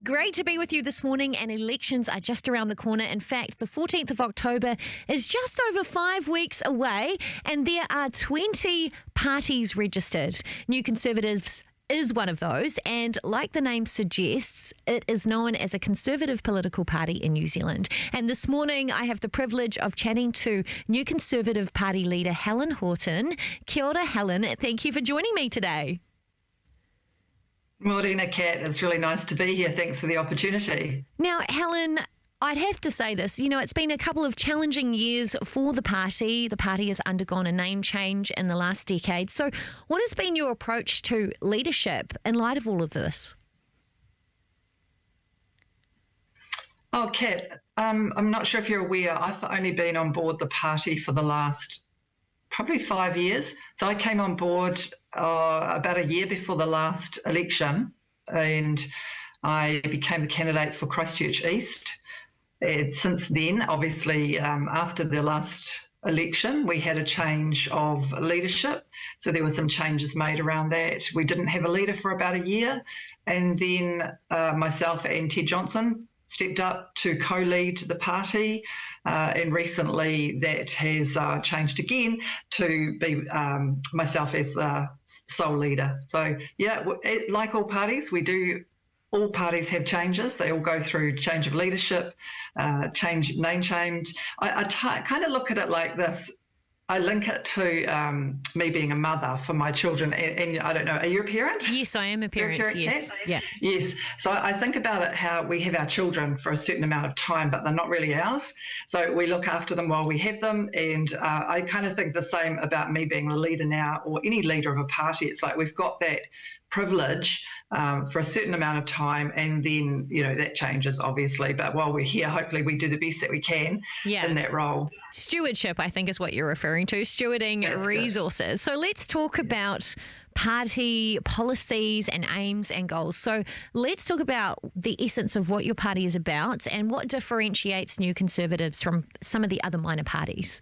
Great to be with you this morning, and elections are just around the corner. In fact, the 14th of October is just over 5 weeks away, and there are 20 parties registered. New Conservatives is one of those, and like the name suggests, it is known as a conservative political party in New Zealand. And this morning, I have the privilege of chatting to New Conservative Party leader Helen Houghton. Kia ora, Helen. Thank you for joining me today. Morena, Kat. It's really nice to be here. Thanks for the opportunity. Now, Helen, I'd have to say this, it's been a couple of challenging years for the party. The party has undergone a name change in the last decade. So what has been your approach to leadership in light of all of this? Oh, Kat, I'm not sure if you're aware, I've only been on board the party for the last probably 5 years. So I came on board about a year before the last election, and I became the candidate for Christchurch East. And since then, obviously, after the last election, we had a change of leadership. So there were some changes made around that. We didn't have a leader for about a year. And then myself and Ted Johnson stepped up to co-lead the party, and recently that has changed again to be myself as the sole leader. So yeah, like all parties, all parties have changes. They all go through change of leadership, name change. I kind of look at it like this. I link it to me being a mother for my children. And I don't know, are you a parent? Yes, I am a parent. Yes. Yeah. Yes. So I think about it how we have our children for a certain amount of time, but they're not really ours. So we look after them while we have them. And I kind of think the same about me being the leader now, or any leader of a party. It's like we've got that privilege for a certain amount of time, and then that changes obviously, but while we're here, hopefully we do the best that we can in that role. Stewardship, I think, is what you're referring to, stewarding resources. Good. So let's talk about party policies and aims and goals. So let's talk about the essence of what your party is about and what differentiates New Conservatives from some of the other minor parties.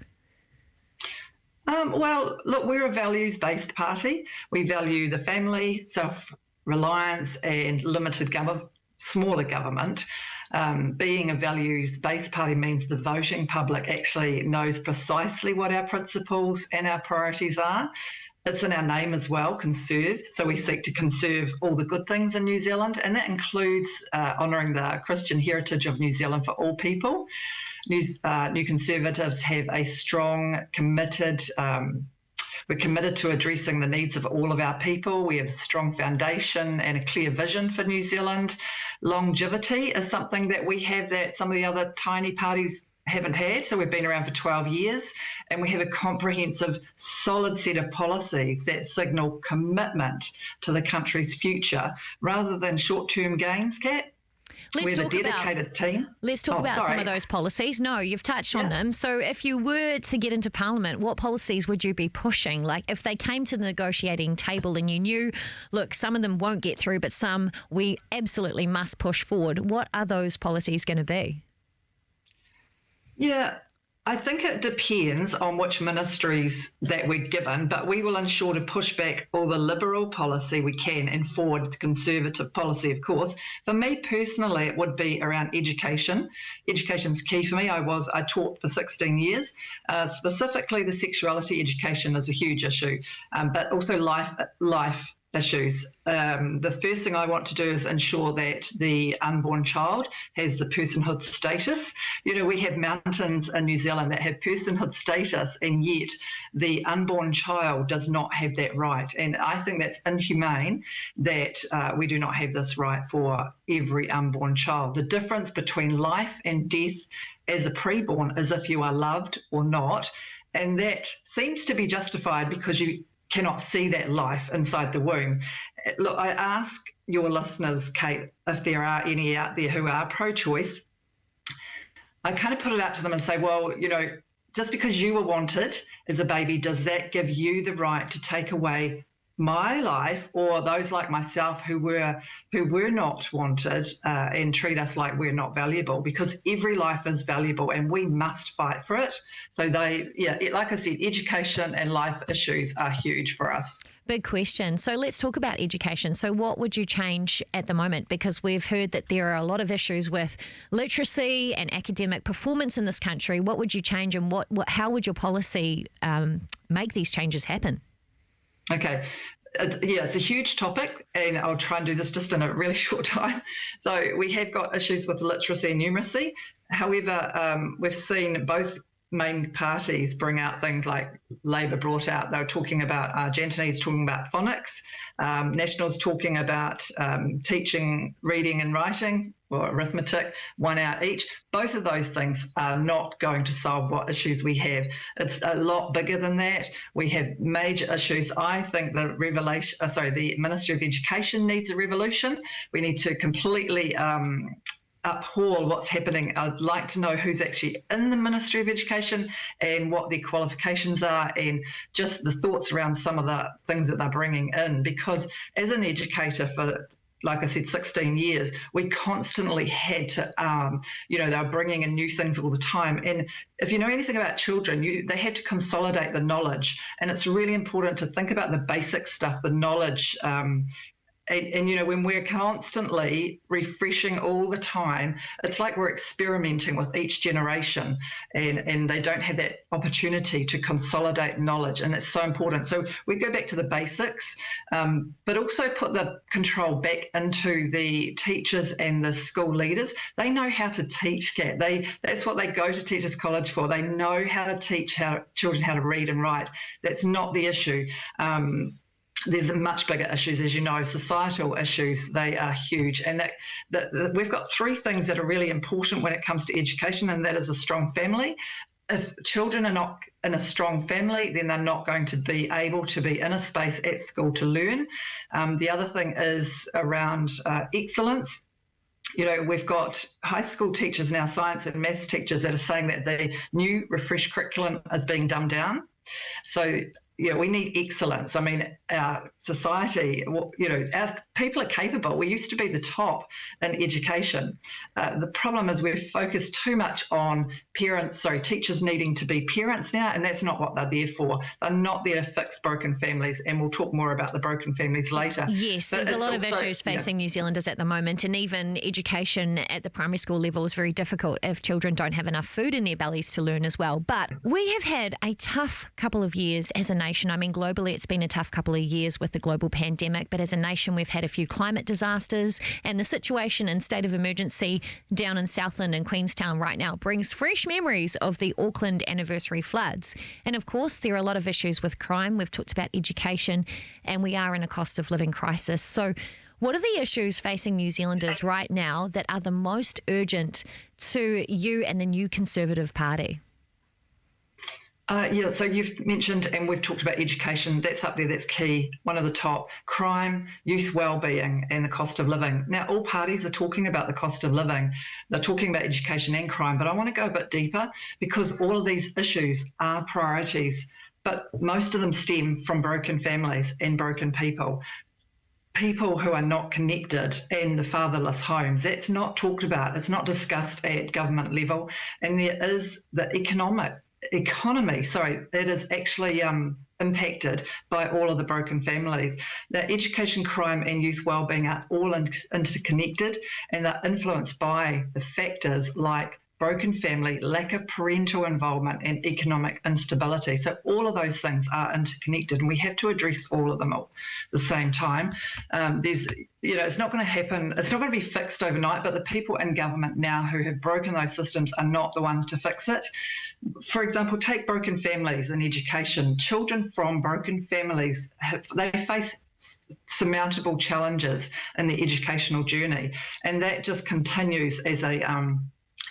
Well, look, we're a values-based party. We value the family, self-reliance, and smaller government. Being a values-based party means the voting public actually knows precisely what our principles and our priorities are. It's in our name as well, conserve. So we seek to conserve all the good things in New Zealand, and that includes honouring the Christian heritage of New Zealand for all people. New Conservatives have a strong, we're committed to addressing the needs of all of our people. We have a strong foundation and a clear vision for New Zealand. Longevity is something that we have that some of the other tiny parties haven't had. So we've been around for 12 years, and we have a comprehensive, solid set of policies that signal commitment to the country's future rather than short-term gains, Kat. We have a dedicated team. Let's talk about some of those policies. No, you've touched on them. So if you were to get into Parliament, what policies would you be pushing? Like if they came to the negotiating table and you knew, look, some of them won't get through, but some we absolutely must push forward, what are those policies going to be? Yeah, I think it depends on which ministries that we're given, but we will ensure to push back all the liberal policy we can and forward the conservative policy, of course. For me personally, it would be around education. Education's key for me. I taught for 16 years. Specifically, the sexuality education is a huge issue, but also life issues. The first thing I want to do is ensure that the unborn child has the personhood status. We have mountains in New Zealand that have personhood status, and yet the unborn child does not have that right. And I think that's inhumane that we do not have this right for every unborn child. The difference between life and death as a preborn is if you are loved or not. And that seems to be justified because you cannot see that life inside the womb. Look, I ask your listeners, Kate, if there are any out there who are pro-choice. I kind of put it out to them and say, well, just because you were wanted as a baby, does that give you the right to take away my life or those like myself who were not wanted and treat us like we're not valuable? Because every life is valuable and we must fight for it. So like I said, education and life issues are huge for us. Big question. So let's talk about education. So what would you change at the moment? Because we've heard that there are a lot of issues with literacy and academic performance in this country. What would you change, and how would your policy make these changes happen? Okay. It's a huge topic, and I'll try and do this just in a really short time. So we have got issues with literacy and numeracy. However, we've seen both main parties bring out things like Labor brought out, they were talking about, Argentinians talking about phonics, Nationals talking about teaching reading and writing or arithmetic, 1 hour each. Both of those things are not going to solve what issues we have. It's a lot bigger than that. We have major issues. I think the Ministry of Education needs a revolution. We need to completely uphaul what's happening. I'd like to know who's actually in the Ministry of Education and what their qualifications are, and just the thoughts around some of the things that they're bringing in. Because as an educator for, like I said, 16 years, we constantly had to, they were bringing in new things all the time. And if you know anything about children, they have to consolidate the knowledge. And it's really important to think about the basic stuff, the knowledge. And when we're constantly refreshing all the time, it's like we're experimenting with each generation, and they don't have that opportunity to consolidate knowledge, and that's so important. So we go back to the basics, but also put the control back into the teachers and the school leaders. They know how to teach, Kat. That's what they go to Teachers College for. They know how to teach children how to read and write. That's not the issue. There's much bigger issues, as you know, societal issues. They are huge. And we've got three things that are really important when it comes to education, and that is a strong family. If children are not in a strong family, then they're not going to be able to be in a space at school to learn. The other thing is around excellence. We've got high school teachers now, science and maths teachers, that are saying that the new refreshed curriculum is being dumbed down. So we need excellence. I mean, our society, our people are capable. We used to be the top in education. The problem is we've focused too much on teachers needing to be parents now, and that's not what they're there for. They're not there to fix broken families, and we'll talk more about the broken families later. Yes, there's a lot of issues facing New Zealanders at the moment, and even education at the primary school level is very difficult if children don't have enough food in their bellies to learn as well. But we have had a tough couple of years as a nation. I mean, globally, it's been a tough couple of years with the global pandemic, but as a nation, we've had a few climate disasters, and the situation in state of emergency down in Southland and Queenstown right now brings fresh memories of the Auckland anniversary floods. And of course, there are a lot of issues with crime. We've talked about education, and we are in a cost of living crisis. So what are the issues facing New Zealanders right now that are the most urgent to you and the new Conservative Party? So you've mentioned, and we've talked about education. That's up there, that's key. One of the top. Crime, youth wellbeing, and the cost of living. Now, all parties are talking about the cost of living. They're talking about education and crime, but I want to go a bit deeper, because all of these issues are priorities, but most of them stem from broken families and broken people. People who are not connected, and the fatherless homes. That's not talked about. It's not discussed at government level. And there is the economy, that is actually impacted by all of the broken families. The education, crime and youth wellbeing are all interconnected, and they're influenced by the factors like broken family, lack of parental involvement, and economic instability. So all of those things are interconnected, and we have to address all of them at the same time. It's not going to happen. It's not going to be fixed overnight, but the people in government now who have broken those systems are not the ones to fix it. For example, take broken families in education. Children from broken families, they face surmountable challenges in their educational journey, and that just continues as a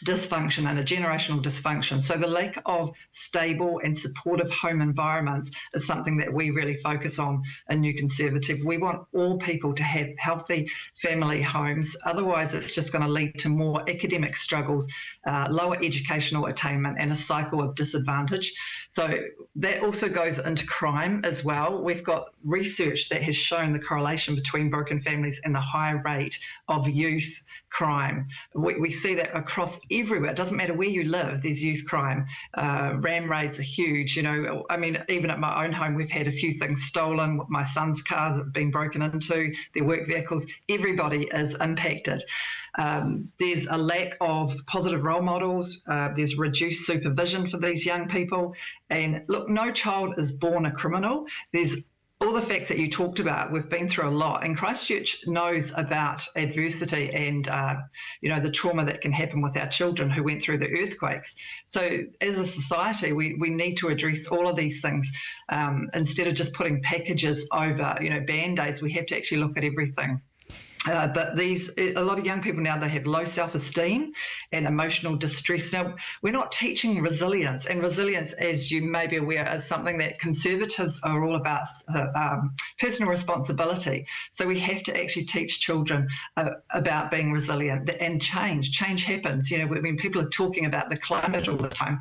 dysfunction and a generational dysfunction. So the lack of stable and supportive home environments is something that we really focus on in New Conservative. We want all people to have healthy family homes. Otherwise, it's just going to lead to more academic struggles, lower educational attainment, and a cycle of disadvantage. So that also goes into crime as well. We've got research that has shown the correlation between broken families and the high rate of youth crime. We see that across everywhere. It doesn't matter where you live, there's youth crime. Ram raids are huge. I mean, even at my own home, we've had a few things stolen. My son's cars have been broken into, their work vehicles. Everybody is impacted. There's a lack of positive role models. There's reduced supervision for these young people. And look, no child is born a criminal. There's all the facts that you talked about. We've been through a lot, and Christchurch knows about adversity and the trauma that can happen with our children who went through the earthquakes. So as a society, we need to address all of these things. Instead of just putting packages over band-aids, we have to actually look at everything. But a lot of young people now, they have low self-esteem and emotional distress. Now, we're not teaching resilience, and resilience, as you may be aware, is something that Conservatives are all about, personal responsibility. So we have to actually teach children about being resilient and change. Change happens. When people are talking about the climate all the time,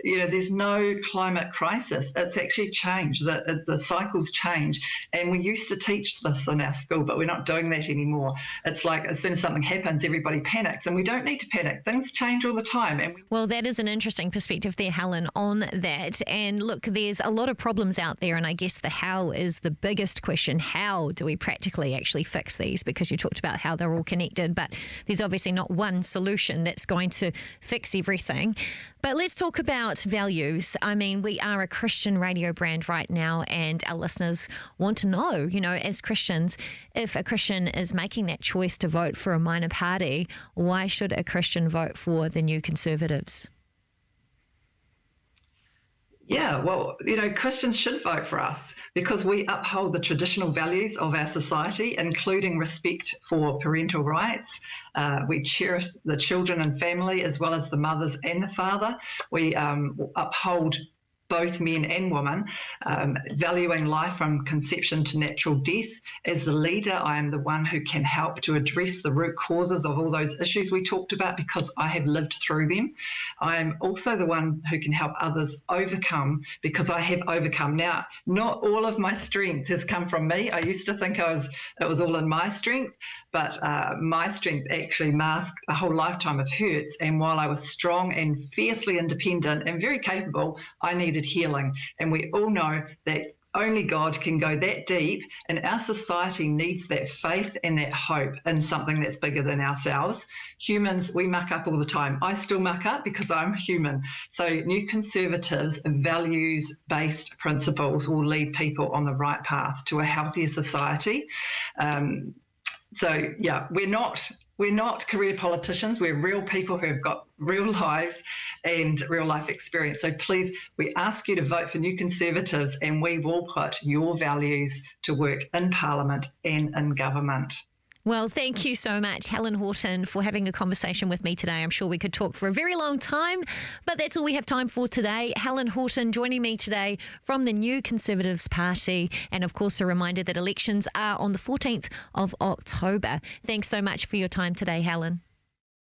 there's no climate crisis. It's actually change. The cycles change. And we used to teach this in our school, but we're not doing that anymore. It's like as soon as something happens, everybody panics, and we don't need to panic. Things change all the time. Well, that is an interesting perspective there, Helen, on that. And look, there's a lot of problems out there, and I guess the how is the biggest question. How do we practically actually fix these? Because you talked about how they're all connected, but there's obviously not one solution that's going to fix everything. But let's talk about values. I mean, we are a Christian radio brand right now, and our listeners want to know, as Christians, if a Christian is making that choice to vote for a minor party, why should a Christian vote for the New Conservatives? Yeah, well, Christians should vote for us because we uphold the traditional values of our society, including respect for parental rights. We cherish the children and family as well as the mothers and the father. We uphold both men and women, valuing life from conception to natural death. As the leader, I am the one who can help to address the root causes of all those issues we talked about because I have lived through them. I am also the one who can help others overcome because I have overcome. Now, not all of my strength has come from me. I used to think it was all in my strength, but my strength actually masked a whole lifetime of hurts. And while I was strong and fiercely independent and very capable, I needed healing. And we all know that only God can go that deep, and our society needs that faith and that hope in something that's bigger than ourselves. Humans, we muck up all the time. I still muck up because I'm human. So New Conservatives' values-based principles will lead people on the right path to a healthier society. So yeah, we're not career politicians. We're real people who have got real lives and real life experience. So please, we ask you to vote for New Conservatives, and we will put your values to work in Parliament and in government. Well, thank you so much, Helen Houghton, for having a conversation with me today. I'm sure we could talk for a very long time, but that's all we have time for today. Helen Houghton joining me today from the New Conservatives Party. And of course, a reminder that elections are on the 14th of October. Thanks so much for your time today, Helen.